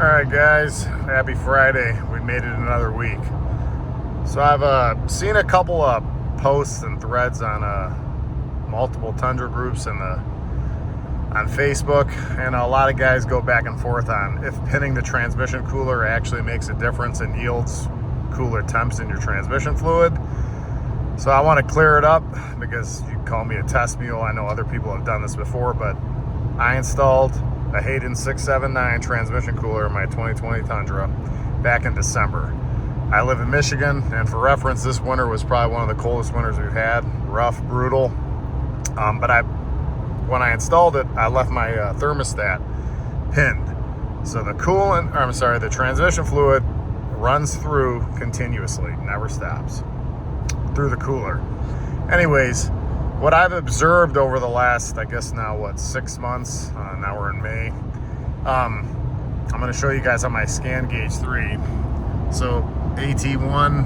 Alright guys, happy Friday. We made it another week. So I've seen a couple of posts and threads on multiple Tundra groups and on Facebook, and a lot of guys go back and forth on if pinning the transmission cooler actually makes a difference and yields cooler temps in your transmission fluid. So I want to clear it up because you can call me a test mule. I know other people have done this before, but I installed a Hayden 679 transmission cooler in my 2020 Tundra back in December. I live in Michigan, and for reference, this winter was probably one of the coldest winters we've had. Rough, brutal. But when I installed it, I left my thermostat pinned. So the transmission fluid runs through continuously, never stops, through the cooler. Anyways, what I've observed over the last, I guess now, 6 months, now we're in May, I'm going to show you guys on my Scan Gauge 3. So AT1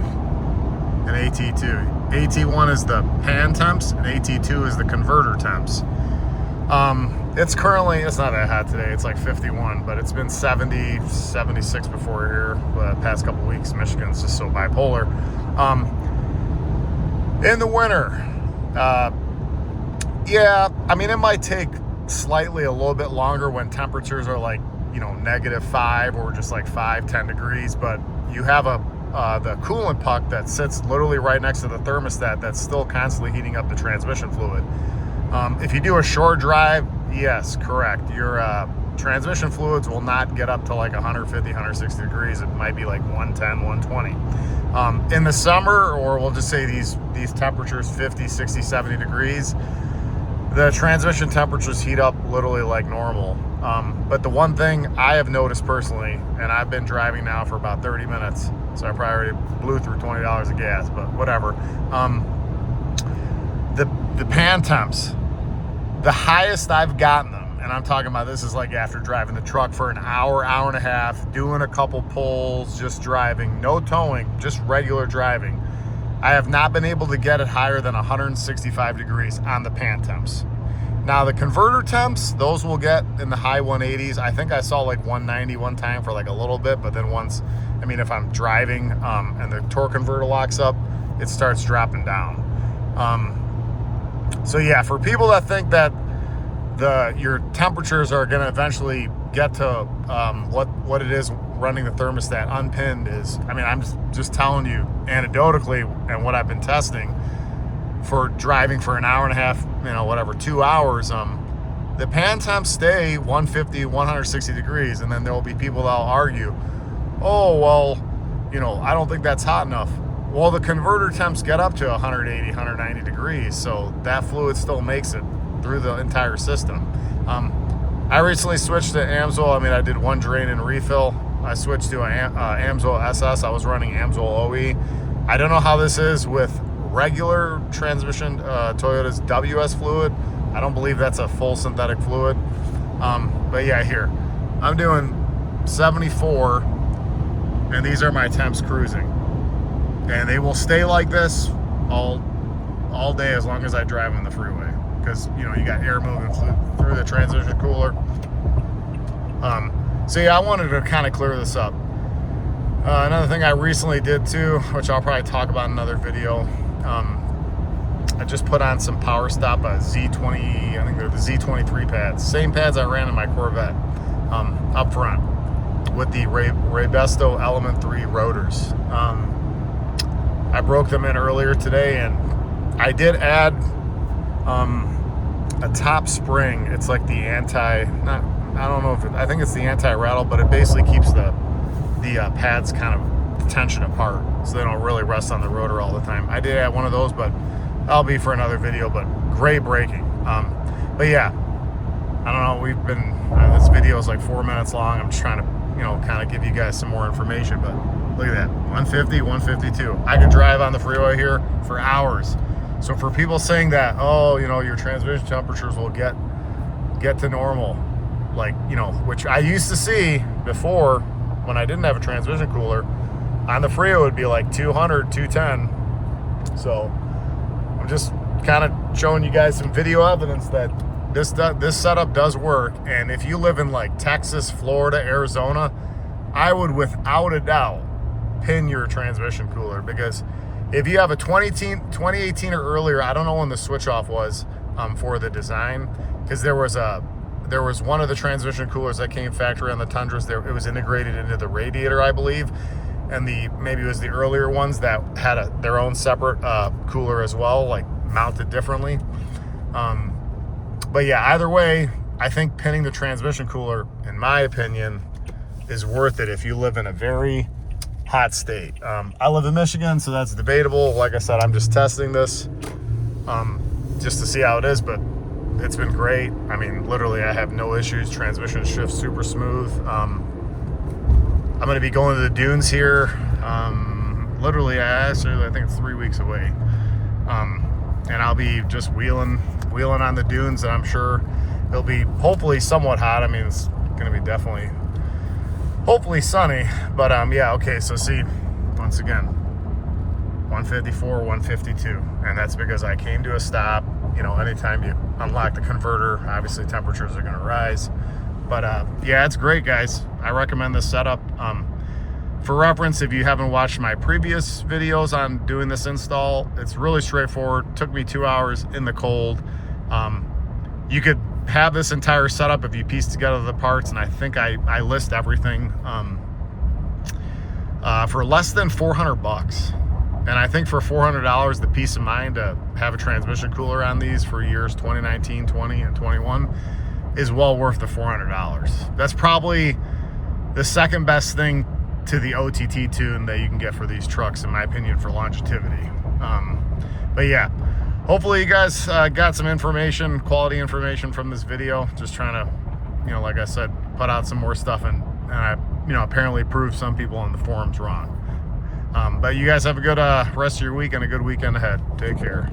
and AT2. AT1 is the pan temps, and AT2 is the converter temps. It's not that hot today. It's like 51, but it's been 70, 76 before here the past couple weeks. Michigan's just so bipolar. In the winter, yeah, I mean, it might take slightly a little bit longer when temperatures are like, -5 or just like 5-10 degrees, but you have the coolant puck that sits literally right next to the thermostat that's still constantly heating up the transmission fluid. If you do a short drive, yes, correct. Your transmission fluids will not get up to like 150, 160 degrees. It might be like 110, 120. In the summer, or we'll just say these temperatures, 50, 60, 70 degrees, the transmission temperatures heat up literally like normal. But the one thing I have noticed personally, and I've been driving now for about 30 minutes, so I probably already blew through $20 of gas, but whatever. The pan temps, the highest I've gotten them, and I'm talking about this is like after driving the truck for an hour, hour and a half, doing a couple pulls, just driving, no towing, just regular driving. I have not been able to get it higher than 165 degrees on the pan temps. Now the converter temps, those will get in the high 180s. I think I saw like 190 one time for like a little bit, but then if I'm driving and the torque converter locks up, it starts dropping down. So yeah, for people that think that your temperatures are going to eventually get to what it is running the thermostat unpinned is, I'm just telling you anecdotally and what I've been testing for driving for an hour and a half, 2 hours, the pan temps stay 150, 160 degrees, and then there will be people that'll argue, oh, well, I don't think that's hot enough. Well, the converter temps get up to 180, 190 degrees, so that fluid still makes it through the entire system. I recently switched to Amsoil. I did one drain and refill. I switched to Amsoil SS. I was running Amsoil OE. I don't know how this is with regular transmission, Toyota's WS fluid. I don't believe that's a full synthetic fluid. But yeah, here. I'm doing 74, and these are my temps cruising. And they will stay like this all day as long as I drive on the freeway. Because, you got air moving through the transmission cooler. So yeah, I wanted to kind of clear this up. Another thing I recently did too, which I'll probably talk about in another video, I just put on some Power Stop Z20, I think they're the Z23 pads. Same pads I ran in my Corvette up front with the Bridgestone Element 3 rotors. I broke them in earlier today, and I did add a top spring. It's like the I think it's the anti-rattle, but it basically keeps the pads kind of tension apart so they don't really rest on the rotor all the time. I did add one of those, but that'll be for another video. But great braking. But yeah, I don't know, this video is like 4 minutes long. I'm just trying to kind of give you guys some more information, but look at that, 150, 152. I could drive on the freeway here for hours. So for people saying that, oh, your transmission temperatures will get to normal, which I used to see before when I didn't have a transmission cooler, on the freeway it would be like 200, 210. So I'm just kind of showing you guys some video evidence that this setup does work. And if you live in like Texas, Florida, Arizona, I would without a doubt pin your transmission cooler, because if you have a 2018 or earlier, I don't know when the switch off was for the design, because there was one of the transmission coolers that came factory on the Tundras. It was integrated into the radiator, I believe, and maybe it was the earlier ones that had their own separate cooler as well, like mounted differently. But yeah, either way, I think pinning the transmission cooler, in my opinion, is worth it if you live in a very hot state. I live in Michigan, so that's debatable. Like I said, I'm just testing this just to see how it is, but it's been great. I mean, literally, I have no issues. Transmission shifts super smooth. I'm going to be going to the dunes here. Literally, I think it's 3 weeks away. And I'll be just wheeling on the dunes, and I'm sure it'll be hopefully somewhat hot. I mean, it's going to be definitely, hopefully sunny. But yeah, okay, so see, once again, 154, 152. And that's because I came to a stop. You know, anytime you unlock the converter, obviously temperatures are going to rise. But yeah, it's great, guys. I recommend this setup. For reference, if you haven't watched my previous videos on doing this install, it's really straightforward. It took me 2 hours in the cold. You could have this entire setup if you piece together the parts, and I think I list everything for less than 400 bucks. And I think for $400, the peace of mind to have a transmission cooler on these for years 2019, 20, and 21 is well worth the $400. That's probably the second best thing to the OTT tune that you can get for these trucks, in my opinion, for longevity. But yeah, hopefully you guys got some information, quality information from this video. Just trying to, you know, like I said, put out some more stuff, and I, you know, apparently prove some people on the forums wrong. But you guys have a good rest of your week and a good weekend ahead. Take care.